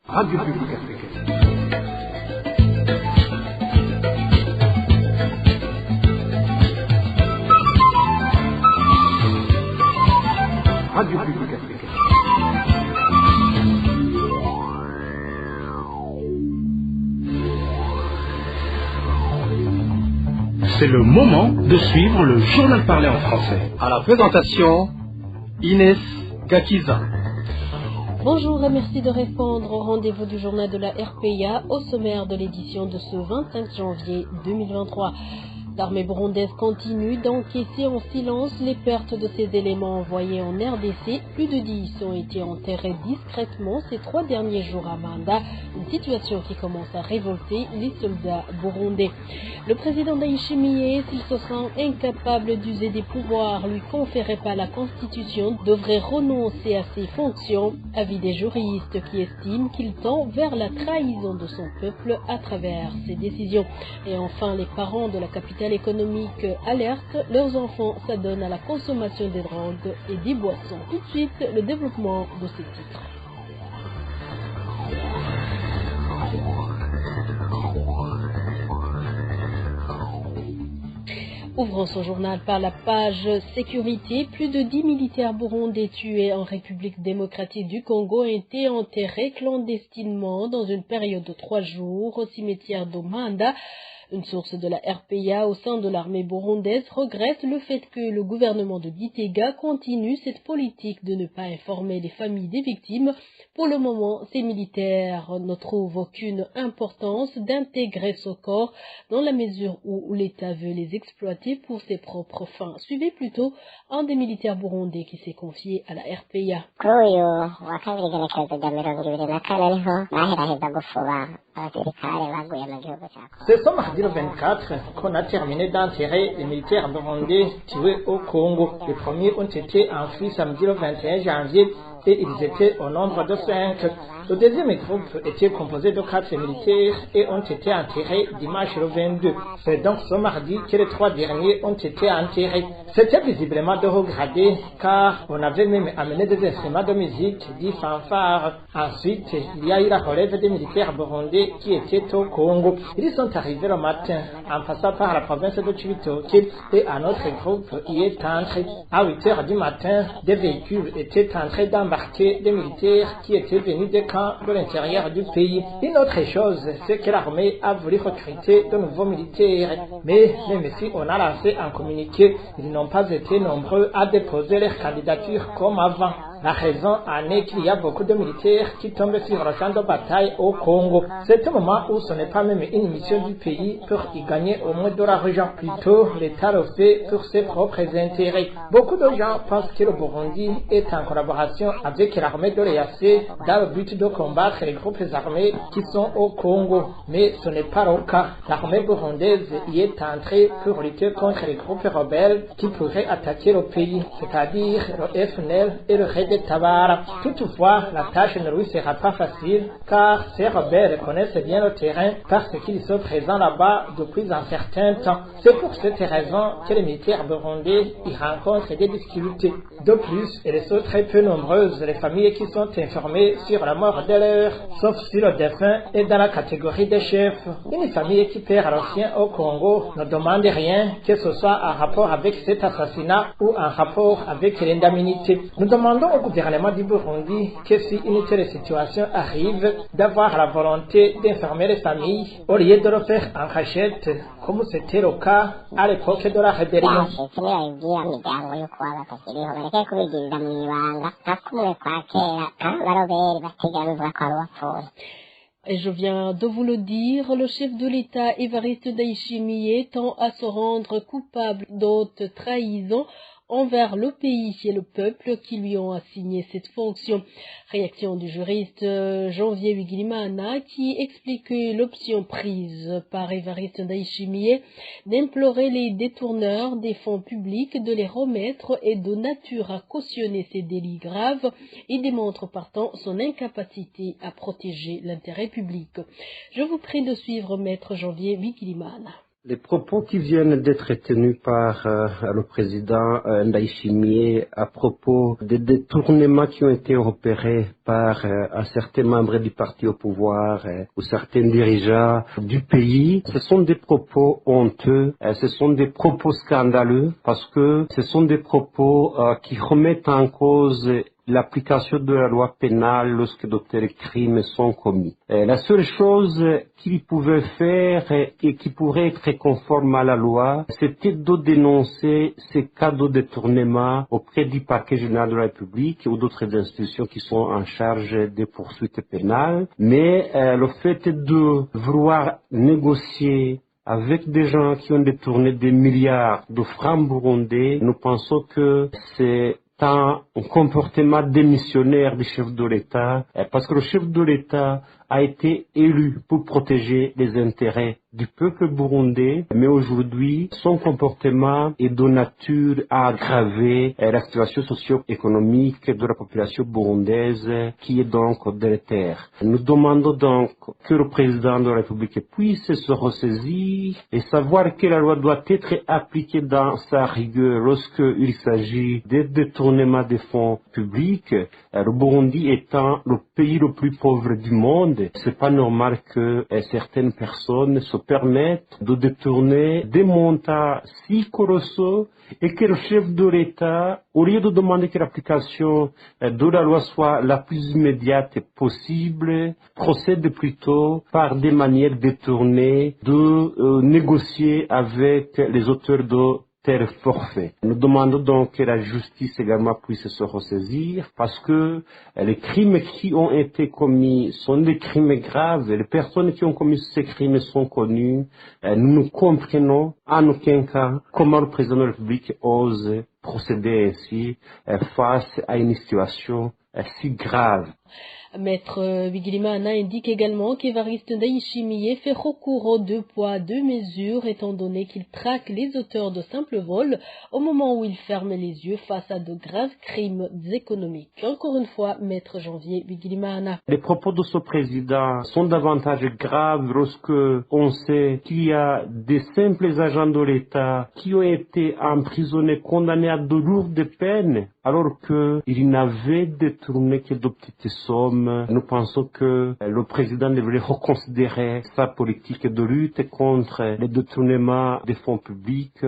Radio Publique Africaine. Radio Publique Africaine. C'est le moment de suivre le journal parlé en français. À la présentation, Inès Gakiza. Bonjour et merci de répondre au rendez-vous du journal de la RPA au sommaire de l'édition de ce 25 janvier 2023. L'armée burundaise continue d'encaisser en silence les pertes de ses éléments envoyés en RDC. Plus de 10 ont été enterrés discrètement ces 3 derniers jours à Manda, une situation qui commence à révolter les soldats burundais. Le président Ndayishimiye, s'il se sent incapable d'user des pouvoirs lui conférés par la Constitution, devrait renoncer à ses fonctions. Avis des juristes qui estiment qu'il tend vers la trahison de son peuple à travers ses décisions. Et enfin, les parents de la capitale économique alertent, leurs enfants s'adonnent à la consommation des drogues et des boissons. Tout de suite, le développement de ces titres. Ouvrons son journal par la page sécurité. Plus de 10 militaires burundais tués en République démocratique du Congo ont été enterrés clandestinement dans une période de 3 jours au cimetière d'Omanda. Une source de la RPA au sein de l'armée burundaise regrette le fait que le gouvernement de Gitega continue cette politique de ne pas informer les familles des victimes. Pour le moment, ces militaires ne trouvent aucune importance d'intégrer ce corps dans la mesure où l'État veut les exploiter pour ses propres fins. Suivez plutôt un des militaires burundais qui s'est confié à la RPA. C'est ce mardi le 24 qu'on a terminé d'enterrer les militaires burundais tués au Congo. Les premiers ont été enfuis samedi le 21 janvier et ils étaient au nombre de 5. Le deuxième groupe était composé de 4 militaires et ont été enterrés dimanche le 22. C'est donc ce mardi que les 3 derniers ont été enterrés. C'était visiblement de haut gradé car on avait même amené des instruments de musique, dits fanfares. Ensuite, il y a eu la relève des militaires burundais qui étaient au Congo. Ils sont arrivés le matin en passant par la province de Chibitoke et un autre groupe y est entré. À 8 heures du matin, des véhicules étaient en train d'embarquer des militaires qui étaient venus des camps de l'intérieur du pays. Une autre chose, c'est que l'armée a voulu recruter de nouveaux militaires. Mais même si on a lancé un communiqué, ils n'ont pas été nombreux à déposer leur candidature comme avant. La raison en est qu'il y a beaucoup de militaires qui tombent sur le champ de bataille au Congo. C'est un moment où ce n'est pas même une mission du pays pour y gagner au moins de l'argent. Plutôt, l'État le fait pour ses propres intérêts. Beaucoup de gens pensent que le Burundi est en collaboration avec l'armée de l'EAC dans le but de combattre les groupes armés qui sont au Congo. Mais ce n'est pas le cas. L'armée burundaise y est entrée pour lutter contre les groupes rebelles qui pourraient attaquer le pays, c'est-à-dire le FNL et le Red Tabara. Toutefois, la tâche ne lui sera pas facile car ces rebelles connaissent bien le terrain parce qu'ils sont présents là-bas depuis un certain temps. C'est pour cette raison que les militaires burundais y rencontrent des difficultés. De plus, elles sont très peu nombreuses les familles qui sont informées sur la mort de leur, sauf si le défunt est dans la catégorie des chefs. Une famille qui perd leur sien au Congo ne demande rien, que ce soit en rapport avec cet assassinat ou en rapport avec l'indemnité. Nous demandons au gouvernement du Burundi que si une telle situation arrive, d'avoir la volonté d'informer les familles au lieu de le faire en cachette, comme c'était le cas à l'époque de la rébellion. Et je viens de vous le dire, le chef de l'État Évariste Ndayishimiye tend à se rendre coupable d'haute trahison envers le pays et le peuple qui lui ont assigné cette fonction. Réaction du juriste Janvier Wigilimana qui explique l'option prise par Évariste Ndayishimiye d'implorer les détourneurs des fonds publics de les remettre est de nature à cautionner ces délits graves et démontre partant son incapacité à protéger l'intérêt public. Je vous prie de suivre Maître Janvier Wigilimana. Les propos qui viennent d'être tenus par le président Ndayishimiye à propos des détournements qui ont été opérés par un certain membre du parti au pouvoir ou certains dirigeants du pays, ce sont des propos honteux, ce sont des propos scandaleux parce que ce sont des propos qui remettent en cause l'application de la loi pénale lorsque de tels crimes sont commis. La seule chose qu'il pouvait faire et qui pourrait être conforme à la loi, c'était de dénoncer ces cas de détournement auprès du parquet général de la République ou d'autres institutions qui sont en charge des poursuites pénales. Mais le fait de vouloir négocier avec des gens qui ont détourné des milliards de francs burundais, nous pensons que c'est un comportement démissionnaire du chef de l'État, parce que le chef de l'État a été élu pour protéger les intérêts du peuple burundais, mais aujourd'hui, son comportement est de nature à aggraver la situation socio-économique de la population burundaise, qui est donc délétère. Nous demandons donc que le président de la République puisse se ressaisir et savoir que la loi doit être appliquée dans sa rigueur lorsqu'il s'agit de détournement des fonds publics. Le Burundi étant le pays le plus pauvre du monde, c'est pas normal que certaines personnes se permettent de détourner des montants si colossaux et que le chef de l'État, au lieu de demander que l'application de la loi soit la plus immédiate possible, procède plutôt par des manières détournées de négocier avec les auteurs de tel forfait. Nous demandons donc que la justice également puisse se ressaisir parce que les crimes qui ont été commis sont des crimes graves. Les personnes qui ont commis ces crimes sont connues. Nous ne comprenons en aucun cas comment le président de la République ose procéder ainsi face à une situation si grave. Maître Bigirimana indique également qu'Évariste Ndayishimiye fait recours aux 2 poids 2 mesures étant donné qu'il traque les auteurs de simples vols au moment où il ferme les yeux face à de graves crimes économiques. Encore une fois, Maître Janvier Bigirimana. Les propos de ce président sont davantage graves lorsque on sait qu'il y a des simples agents de l'État qui ont été emprisonnés, condamnés à de lourdes peines, alors qu'ils n'avaient détourné que de petites sommes. Nous pensons que le président devrait reconsidérer sa politique de lutte contre les détournements des fonds publics.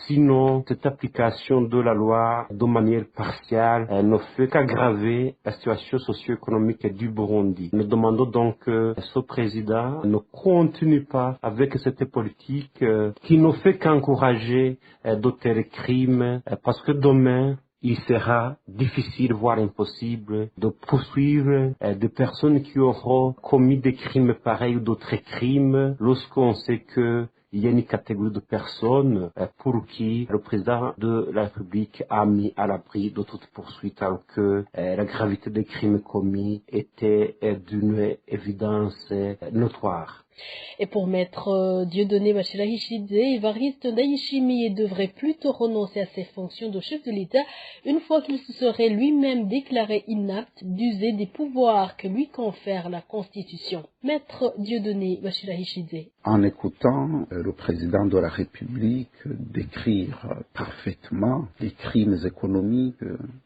Sinon, cette application de la loi de manière partielle ne fait qu'aggraver la situation socio-économique du Burundi. Nous demandons donc que ce président ne continue pas avec cette politique qui ne fait qu'encourager de tels crimes parce que demain, il sera difficile, voire impossible, de poursuivre des personnes qui auront commis des crimes pareils ou d'autres crimes lorsqu'on sait que il y a une catégorie de personnes pour qui le président de la République a mis à l'abri de toute poursuite alors que la gravité des crimes commis était d'une évidence notoire. Et pour Maître Dieudonné Bachila-Hishidze, Évariste Ndayishimiye devrait plutôt renoncer à ses fonctions de chef de l'État une fois qu'il se serait lui-même déclaré inapte d'user des pouvoirs que lui confère la Constitution. Maître Dieudonné Bachila-Hishidze. En écoutant le président de la République décrire parfaitement les crimes économiques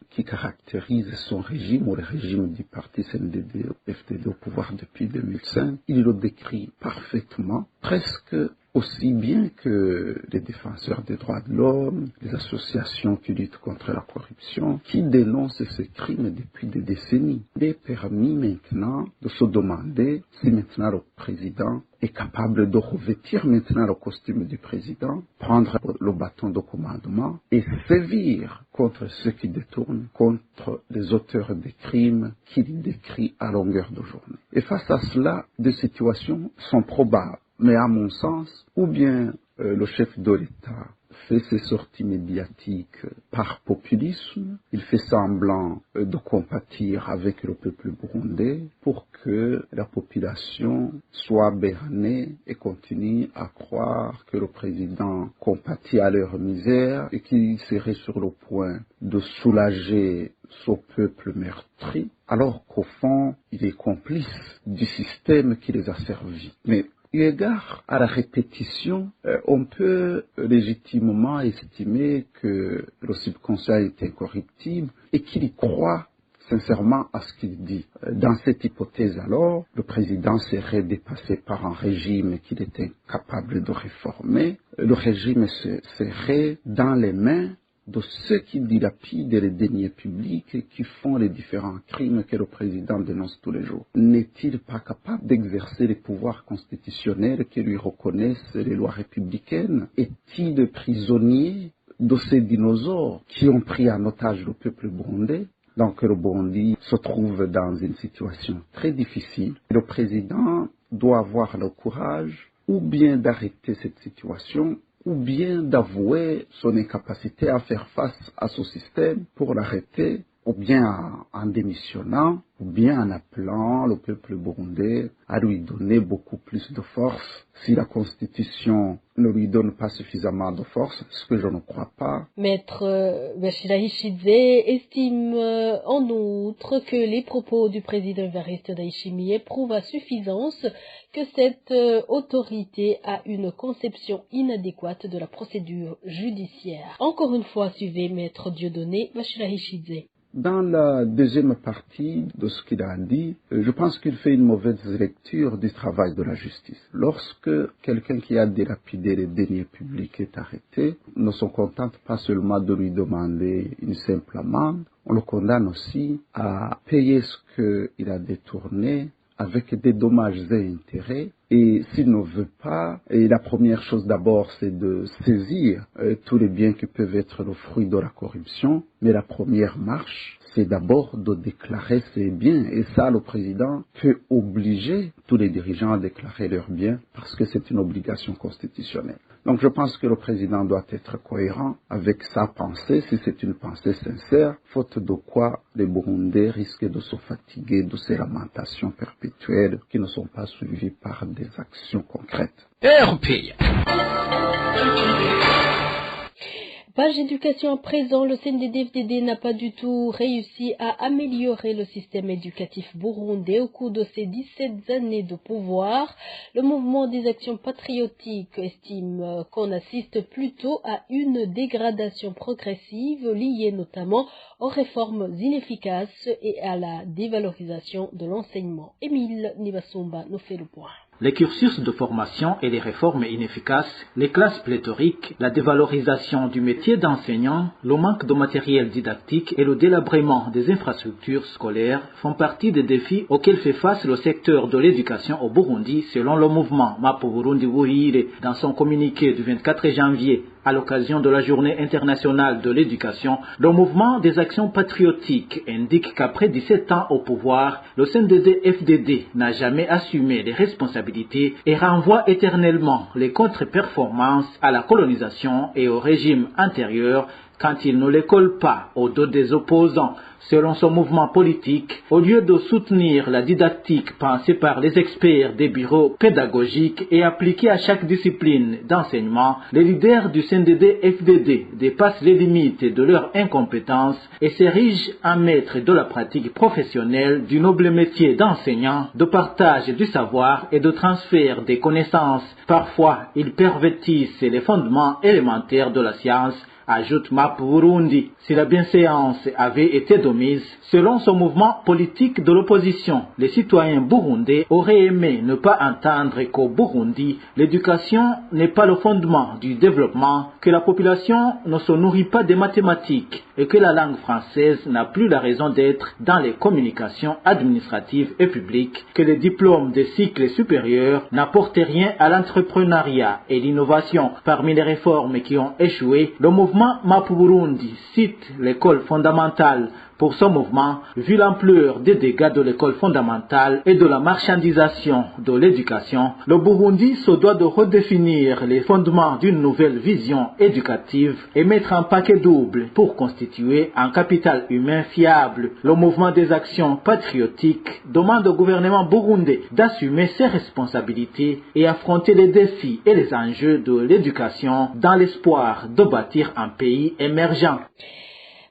qui caractérisent son régime ou le régime du parti CNDD-FDD au pouvoir depuis 2005, il le décrit parfaitement, presque aussi bien que les défenseurs des droits de l'homme, les associations qui luttent contre la corruption, qui dénoncent ces crimes depuis des décennies. Il est permis maintenant de se demander si maintenant le président est capable de revêtir maintenant le costume du président, prendre le bâton de commandement et sévir contre ceux qui détournent, contre les auteurs des crimes qu'il décrit à longueur de journée. Et face à cela, des situations sont probables. Mais à mon sens, ou bien le chef de l'État fait ses sorties médiatiques par populisme, il fait semblant de compatir avec le peuple burundais pour que la population soit bernée et continue à croire que le président compatit à leur misère et qu'il serait sur le point de soulager ce peuple meurtri, alors qu'au fond, il est complice du système qui les a servis. Mais Eu égard à la répétition, on peut légitimement estimer que le subconscient est incorruptible et qu'il y croit sincèrement à ce qu'il dit. Dans cette hypothèse alors, le président serait dépassé par un régime qu'il est incapable de réformer. Le régime serait dans les mains de ceux qui dilapident les deniers publics et qui font les différents crimes que le président dénonce tous les jours. N'est-il pas capable d'exercer les pouvoirs constitutionnels que lui reconnaissent les lois républicaines? Est-il prisonnier de ces dinosaures qui ont pris en otage le peuple burundais? Donc le Burundi se trouve dans une situation très difficile. Le président doit avoir le courage ou bien d'arrêter cette situation ou bien d'avouer son incapacité à faire face à ce système pour l'arrêter, ou bien en démissionnant, ou bien en appelant le peuple burundais à lui donner beaucoup plus de force. Si la Constitution ne lui donne pas suffisamment de force, ce que je ne crois pas. Maître Bachira Ishidze estime en outre que les propos du président Evariste Ndayishimiye prouvent à suffisance que cette autorité a une conception inadéquate de la procédure judiciaire. Encore une fois, suivez Maître Dieudonné Bachira Ishidze. Dans la deuxième partie de ce qu'il a dit, je pense qu'il fait une mauvaise lecture du travail de la justice. Lorsque quelqu'un qui a délapidé les deniers publics est arrêté, on ne se contente pas seulement de lui demander une simple amende, on le condamne aussi à payer ce qu'il a détourné avec des dommages et intérêts. Et s'il ne veut pas, et la première chose d'abord, c'est de saisir tous les biens qui peuvent être le fruit de la corruption. Mais la première marche, c'est d'abord de déclarer ses biens. Et ça, le président peut obliger tous les dirigeants à déclarer leurs biens parce que c'est une obligation constitutionnelle. Donc je pense que le président doit être cohérent avec sa pensée, si c'est une pensée sincère, faute de quoi les Burundais risquent de se fatiguer de ces lamentations perpétuelles qui ne sont pas suivies par des actions concrètes. RPA. Page éducation à présent, le CNDD-FDD n'a pas du tout réussi à améliorer le système éducatif burundais au cours de ses 17 années de pouvoir. Le mouvement des actions patriotiques estime qu'on assiste plutôt à une dégradation progressive liée notamment aux réformes inefficaces et à la dévalorisation de l'enseignement. Émile Nibasumba nous fait le point. Les cursus de formation et les réformes inefficaces, les classes pléthoriques, la dévalorisation du métier d'enseignant, le manque de matériel didactique et le délabrement des infrastructures scolaires font partie des défis auxquels fait face le secteur de l'éducation au Burundi selon le mouvement Mapo Burundi Buhire dans son communiqué du 24 janvier. À l'occasion de la Journée internationale de l'éducation, le mouvement des actions patriotiques indique qu'après 17 ans au pouvoir, le CNDD-FDD n'a jamais assumé les responsabilités et renvoie éternellement les contre-performances à la colonisation et au régime antérieur quand il ne les colle pas au dos des opposants. Selon son mouvement politique, au lieu de soutenir la didactique pensée par les experts des bureaux pédagogiques et appliquée à chaque discipline d'enseignement, les leaders du CNDD-FDD dépassent les limites de leur incompétence et s'érigent en maîtres de la pratique professionnelle du noble métier d'enseignant, de partage du savoir et de transfert des connaissances. Parfois, ils pervertissent les fondements élémentaires de la science, ajoute Mapo Burundi. Si la bienséance avait été de mise, selon son mouvement politique de l'opposition, les citoyens burundais auraient aimé ne pas entendre qu'au Burundi, l'éducation n'est pas le fondement du développement, que la population ne se nourrit pas des mathématiques et que la langue française n'a plus la raison d'être dans les communications administratives et publiques, que les diplômes des cycles supérieurs n'apportent rien à l'entrepreneuriat et l'innovation. Parmi les réformes qui ont échoué, le mouvement Mapo Burundi cite l'école fondamentale. Pour ce mouvement, vu l'ampleur des dégâts de l'école fondamentale et de la marchandisation de l'éducation, le Burundi se doit de redéfinir les fondements d'une nouvelle vision éducative et mettre un paquet double pour constituer un capital humain fiable. Le mouvement des actions patriotiques demande au gouvernement burundais d'assumer ses responsabilités et affronter les défis et les enjeux de l'éducation dans l'espoir de bâtir un pays émergent.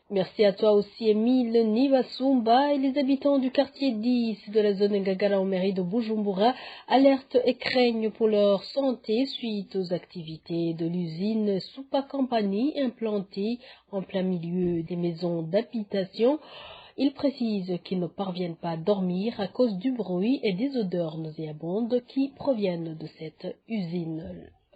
Merci à toi aussi, Émile Nivasumba. Et les habitants du quartier 10 de la zone Ngagara en mairie de Bujumbura alertent et craignent pour leur santé suite aux activités de l'usine Supa Company implantée en plein milieu des maisons d'habitation. Ils précisent qu'ils ne parviennent pas à dormir à cause du bruit et des odeurs nauséabondes qui proviennent de cette usine.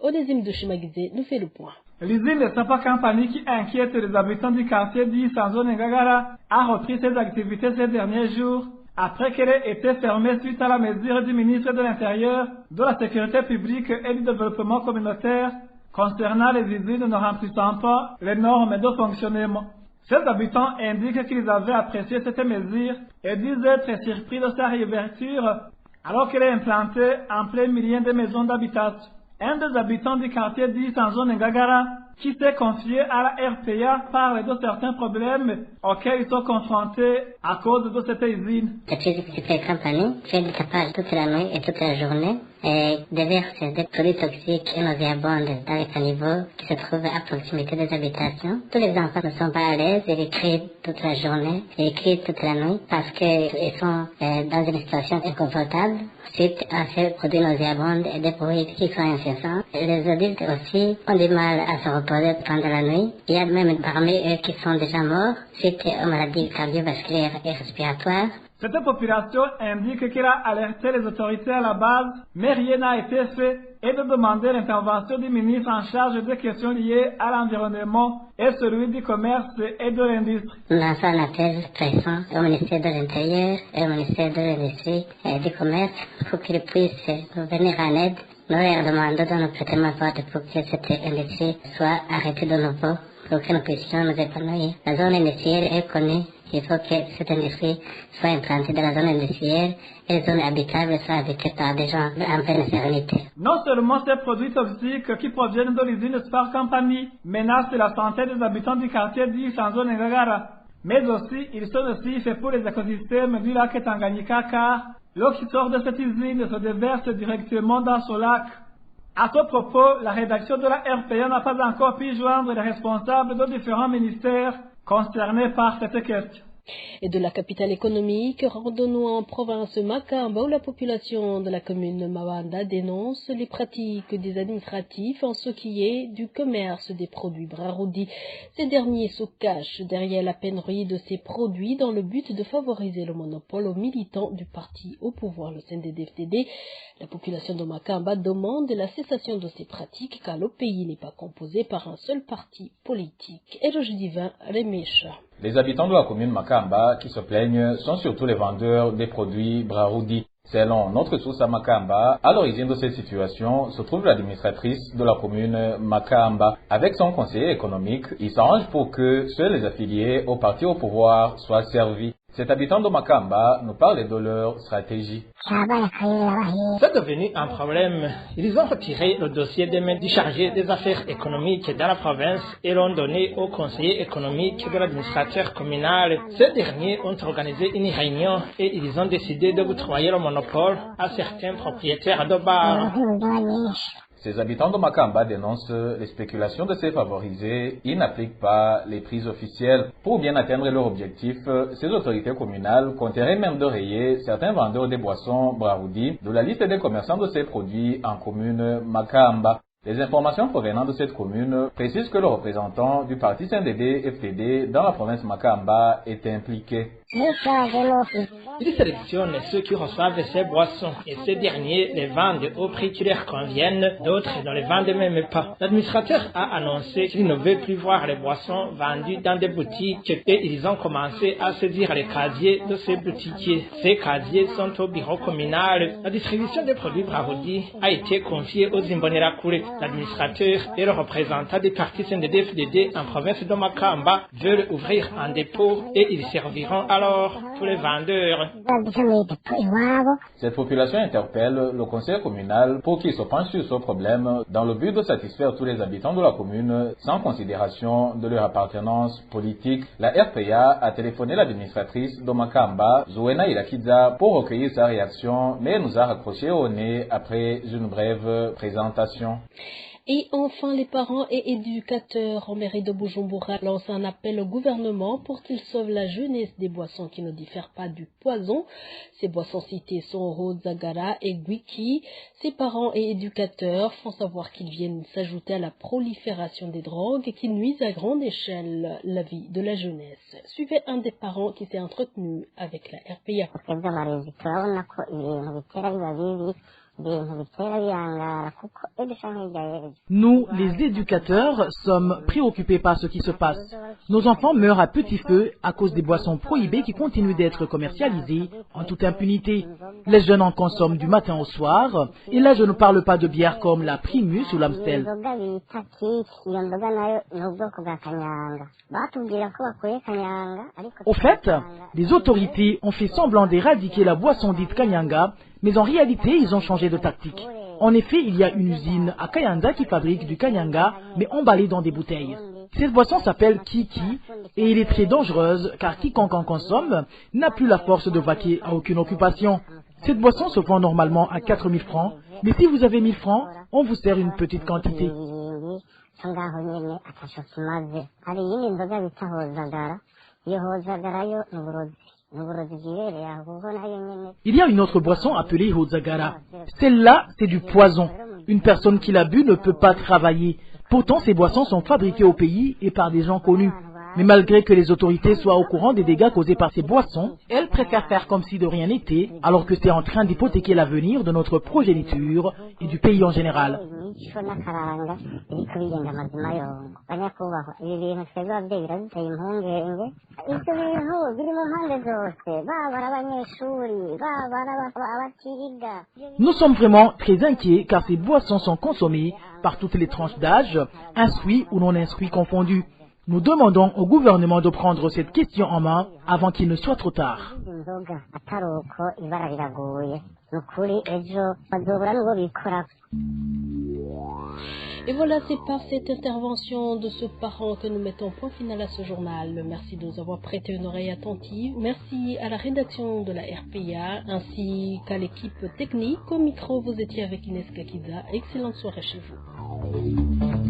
Onésime de Chemagizé nous fait le point. L'usine de Supa Company qui inquiète les habitants du quartier 10 en zone Ngagara a repris ses activités ces derniers jours après qu'elle ait été fermée suite à la mesure du ministre de l'Intérieur, de la Sécurité publique et du Développement communautaire concernant les usines ne remplissant pas les normes de fonctionnement. Ces habitants indiquent qu'ils avaient apprécié cette mesure et disent être surpris de sa réouverture alors qu'elle est implantée en plein milieu des maisons d'habitation. Un des habitants du quartier 10 en zone Ngagara, qui s'est confié à la RPA, parle de certains problèmes auxquels ils sont confrontés à cause de cette usine. Cette compagnie fait du tapage toute la nuit et toute la journée et déverse des produits toxiques et nauséabondes dans les caniveaux qui se trouvent à proximité des habitations. Tous les enfants ne sont pas à l'aise, ils crient toute la journée, ils crient toute la nuit parce qu'ils sont dans une situation inconfortable suite à ces produits nauséabondes et des bruits qui sont incessants. Les adultes aussi ont du mal à se reposer pendant la nuit. Il y a même parmi eux qui sont déjà morts suite aux maladies cardiovasculaires et respiratoires. Cette population indique qu'elle a alerté les autorités à la base, mais rien n'a été fait et de demander l'intervention du ministre en charge des questions liées à l'environnement et celui du commerce et de l'industrie. Nous lançons un appel pressant au ministère de l'Intérieur et au ministère de l'Industrie et du Commerce pour qu'ils puissent nous venir en aide. Nous leur demandons de nous prêter main forte pour que cette industrie soit arrêtée de nouveau, pour que nous puissions nous épanouir. La zone industrielle est connue. Il faut que cette industrie soit implantée dans la zone industrielle et les zones habitables soient habitées par des gens en pleine sérénité. Non seulement ces produits toxiques qui proviennent de l'usine Supa Company menacent la santé des habitants du quartier 10 en zone Ngagara, mais aussi ils sont nocifs pour les écosystèmes du lac Tanganyika car l'eau qui sort de cette usine se déverse directement dans ce lac. À ce propos, la rédaction de la RPA n'a pas encore pu joindre les responsables de différents ministères concernés par cette question. Et de la capitale économique, rendons-nous en province Makamba où la population de la commune Mawanda dénonce les pratiques des administratifs en ce qui est du commerce des produits Braroudi. Ces derniers se cachent derrière la pénurie de ces produits dans le but de favoriser le monopole aux militants du parti au pouvoir, le CNDD-FDD. La population de Makamba demande la cessation de ces pratiques car le pays n'est pas composé par un seul parti politique. Et le divin Remecha. Les habitants de la commune Makamba qui se plaignent sont surtout les vendeurs des produits Braroudi. Selon notre source à Makamba, à l'origine de cette situation se trouve l'administratrice de la commune Makamba. Avec son conseiller économique, il s'arrange pour que seuls les affiliés au parti au pouvoir soient servis. Cet habitant de Makamba nous parle de leur stratégie. C'est devenu un problème. Ils ont retiré le dossier des mains du chargé des affaires économiques dans la province et l'ont donné au conseiller économique de l'administrateur communal. Ces derniers ont organisé une réunion et ils ont décidé de octroyer le monopole à certains propriétaires de bars. Ces habitants de Makamba dénoncent les spéculations de ces favorisés. Ils n'appliquent pas les prix officiels. Pour bien atteindre leur objectif, ces autorités communales compteraient même de rayer certains vendeurs des boissons Braroudi de la liste des commerçants de ces produits en commune Makamba. Les informations provenant de cette commune précisent que le représentant du parti CNDD-FDD dans la province Makamba est impliqué. Ils sélectionnent ceux qui reçoivent ces boissons et ces derniers les vendent au prix qui leur conviennent, d'autres ne les vendent même pas. L'administrateur a annoncé qu'il ne veut plus voir les boissons vendues dans des boutiques et ils ont commencé à saisir les casiers de ces boutiquiers. Ces casiers sont au bureau communal. La distribution des produits Braroudi a été confiée aux Imbonerakure. L'administrateur et le représentant des partis CNDD-FDD en province de Makamba veulent ouvrir un dépôt et ils serviront alors tous les vendeurs. Cette population interpelle le conseil communal pour qu'il se penche sur ce problème dans le but de satisfaire tous les habitants de la commune sans considération de leur appartenance politique. La RPA a téléphoné l'administratrice de Makamba, Zouena Ilakidza, pour recueillir sa réaction, mais elle nous a raccroché au nez après une brève présentation. Et enfin, les parents et éducateurs en mairie de Bujumbura lancent un appel au gouvernement pour qu'il sauve la jeunesse des boissons qui ne diffèrent pas du poison. Ces boissons citées sont Rhodzagara et Gwiki. Ces parents et éducateurs font savoir qu'ils viennent s'ajouter à la prolifération des drogues et qu'ils nuisent à grande échelle la vie de la jeunesse. Suivez un des parents qui s'est entretenu avec la RPA. Nous, les éducateurs, sommes préoccupés par ce qui se passe. Nos enfants meurent à petit feu à cause des boissons prohibées qui continuent d'être commercialisées en toute impunité. Les jeunes en consomment du matin au soir. Et là, je ne parle pas de bières comme la Primus ou l'Amstel. Au fait, les autorités ont fait semblant d'éradiquer la boisson dite Kanyanga, mais en réalité, ils ont changé de tactique. En effet, il y a une usine à Kayanda qui fabrique du Kanyanga, mais emballé dans des bouteilles. Cette boisson s'appelle Kiki et elle est très dangereuse car quiconque en consomme n'a plus la force de vaquer à aucune occupation. Cette boisson se vend normalement à 4 000 francs, mais si vous avez 1 000 francs, on vous sert une petite quantité. Il y a une autre boisson appelée Rhodzagara. Celle-là, c'est du poison. Une personne qui l'a bu ne peut pas travailler. Pourtant, ces boissons sont fabriquées au pays et par des gens connus. Mais malgré que les autorités soient au courant des dégâts causés par ces boissons, elles préfèrent faire comme si de rien n'était, alors que c'est en train d'hypothéquer l'avenir de notre progéniture et du pays en général. Nous sommes vraiment très inquiets car ces boissons sont consommées par toutes les tranches d'âge, instruits ou non instruits confondus. Nous demandons au gouvernement de prendre cette question en main avant qu'il ne soit trop tard. Et voilà, c'est par cette intervention de ce parent que nous mettons point final à ce journal. Merci de nous avoir prêté une oreille attentive. Merci à la rédaction de la RPA ainsi qu'à l'équipe technique. Au micro, vous étiez avec Inès Gakiza. Excellente soirée chez vous.